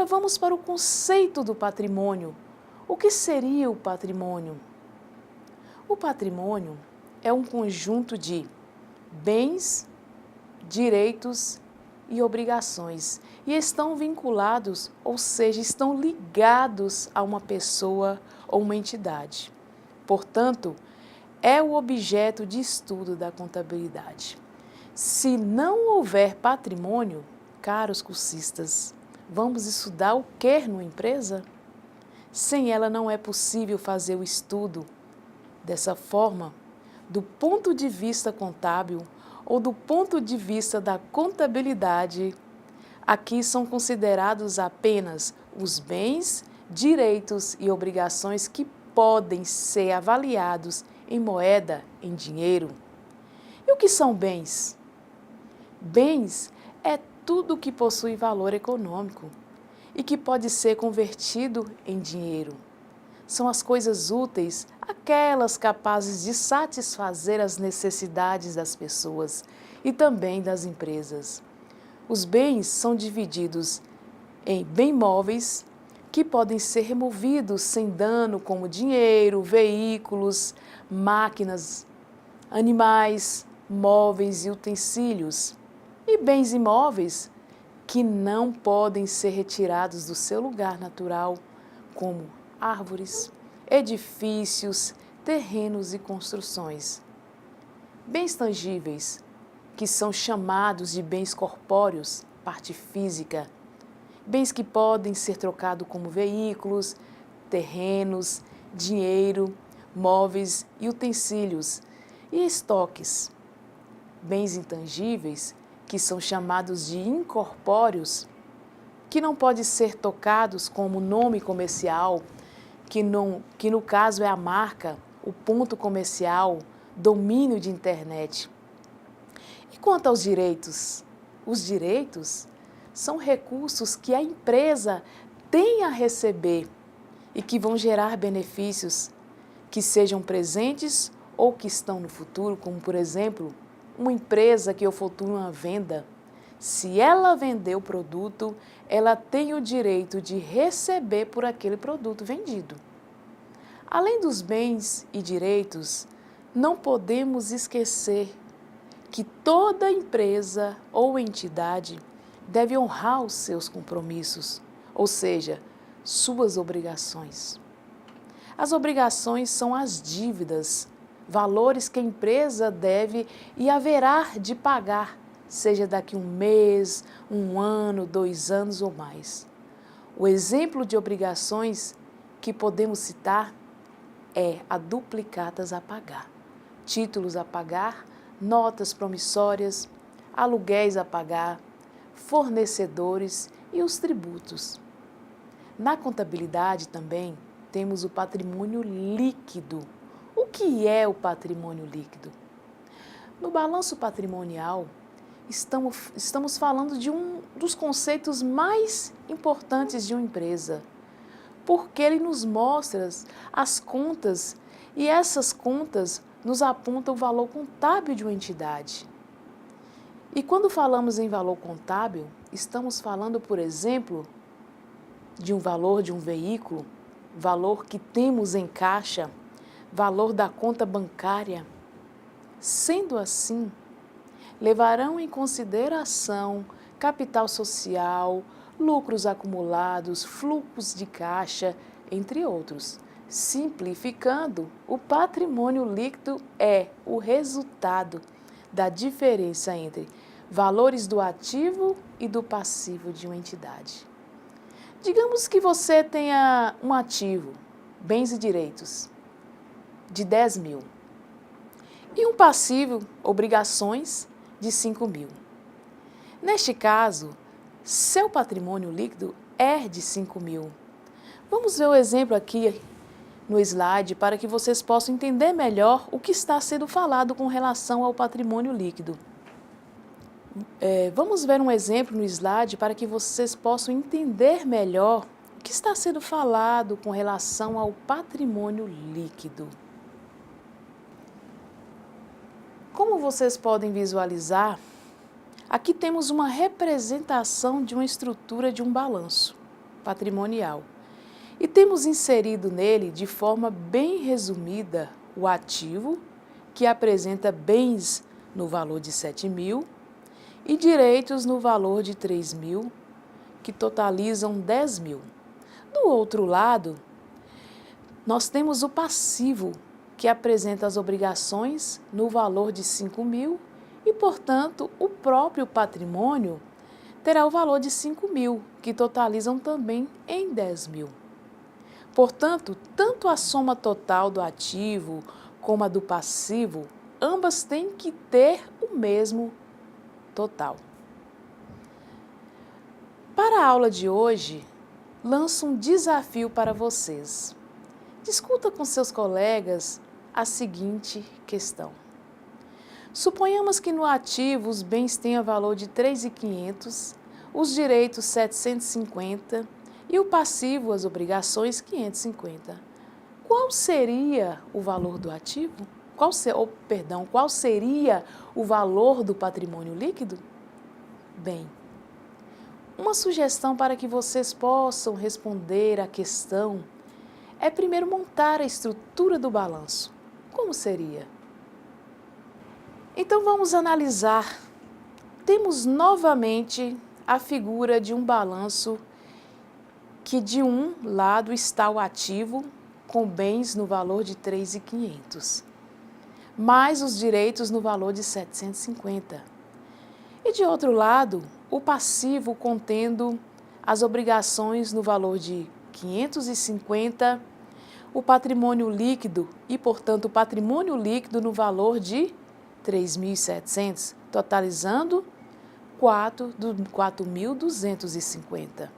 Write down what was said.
vamos para o conceito do patrimônio. O que seria o patrimônio? O patrimônio é um conjunto de bens, direitos e obrigações e estão vinculados, ou seja, estão ligados a uma pessoa ou uma entidade. Portanto, é o objeto de estudo da contabilidade. Se não houver patrimônio, caros cursistas, vamos estudar o que numa empresa? Sem ela não é possível fazer o estudo. Dessa forma, do ponto de vista contábil ou do ponto de vista da contabilidade, aqui são considerados apenas os bens, direitos e obrigações que podem ser avaliados em moeda, em dinheiro. E o que são bens? Bens é tudo que possui valor econômico e que pode ser convertido em dinheiro. São as coisas úteis, aquelas capazes de satisfazer as necessidades das pessoas e também das empresas. Os bens são divididos em bens móveis, que podem ser removidos sem dano, como dinheiro, veículos, máquinas, animais, móveis e utensílios. E bens imóveis, que não podem ser retirados do seu lugar natural, como árvores, edifícios, terrenos e construções. Bens tangíveis, que são chamados de bens corpóreos, parte física. Bens que podem ser trocados como veículos, terrenos, dinheiro, móveis e utensílios. E estoques. Bens intangíveis, que são chamados de incorpóreos, que não podem ser tocados como nome comercial, que no caso é a marca, o ponto comercial, domínio de internet. E quanto aos direitos? Os direitos são recursos que a empresa tem a receber e que vão gerar benefícios que sejam presentes ou que estão no futuro, como por exemplo, uma empresa que efetua uma venda. Se ela vender o produto, ela tem o direito de receber por aquele produto vendido. Além dos bens e direitos, não podemos esquecer que toda empresa ou entidade deve honrar os seus compromissos, ou seja, suas obrigações. As obrigações são as dívidas, valores que a empresa deve e haverá de pagar, seja daqui um mês, um ano, 2 anos ou mais. O exemplo de obrigações que podemos citar é a duplicatas a pagar, títulos a pagar, notas promissórias, aluguéis a pagar, fornecedores e os tributos. Na contabilidade também temos o patrimônio líquido. O que é o patrimônio líquido? No balanço patrimonial, estamos falando de um dos conceitos mais importantes de uma empresa, porque ele nos mostra as contas e essas contas nos apontam o valor contábil de uma entidade. E quando falamos em valor contábil, estamos falando, por exemplo, de um valor de um veículo, valor que temos em caixa, valor da conta bancária. Sendo assim, levarão em consideração capital social, lucros acumulados, fluxos de caixa, entre outros. Simplificando, o patrimônio líquido é o resultado da diferença entre valores do ativo e do passivo de uma entidade. Digamos que você tenha um ativo, bens e direitos, de 10 mil e um passivo, obrigações, de 5 mil. Neste caso, seu patrimônio líquido é de 5 mil. Vamos ver o exemplo aqui no slide para que vocês possam entender melhor o que está sendo falado com relação ao patrimônio líquido. Vamos ver um exemplo no slide para que vocês possam entender melhor o que está sendo falado com relação ao patrimônio líquido. Como vocês podem visualizar, aqui temos uma representação de uma estrutura de um balanço patrimonial. E temos inserido nele, de forma bem resumida, o ativo, que apresenta bens no valor de 7.000 e direitos no valor de 3.000, que totalizam 10.000. Do outro lado, nós temos o passivo, que apresenta as obrigações no valor de 5.000 e, portanto, o próprio patrimônio terá o valor de 5.000, que totalizam também em 10.000. Portanto, tanto a soma total do ativo como a do passivo, ambas têm que ter o mesmo total. Para a aula de hoje, lanço um desafio para vocês. Discuta com seus colegas a seguinte questão. Suponhamos que no ativo os bens tenham valor de 3.500, os direitos 750 e o passivo, as obrigações, 550. Qual seria o valor do ativo? Qual seria o valor do patrimônio líquido? Bem, uma sugestão para que vocês possam responder à questão é primeiro montar a estrutura do balanço. Como seria? Então vamos analisar. Temos novamente a figura de um balanço que de um lado está o ativo com bens no valor de 3.500, mais os direitos no valor de 750. E de outro lado, o passivo contendo as obrigações no valor de 550, o patrimônio líquido e, portanto, o patrimônio líquido no valor de 3.700, totalizando 4.250.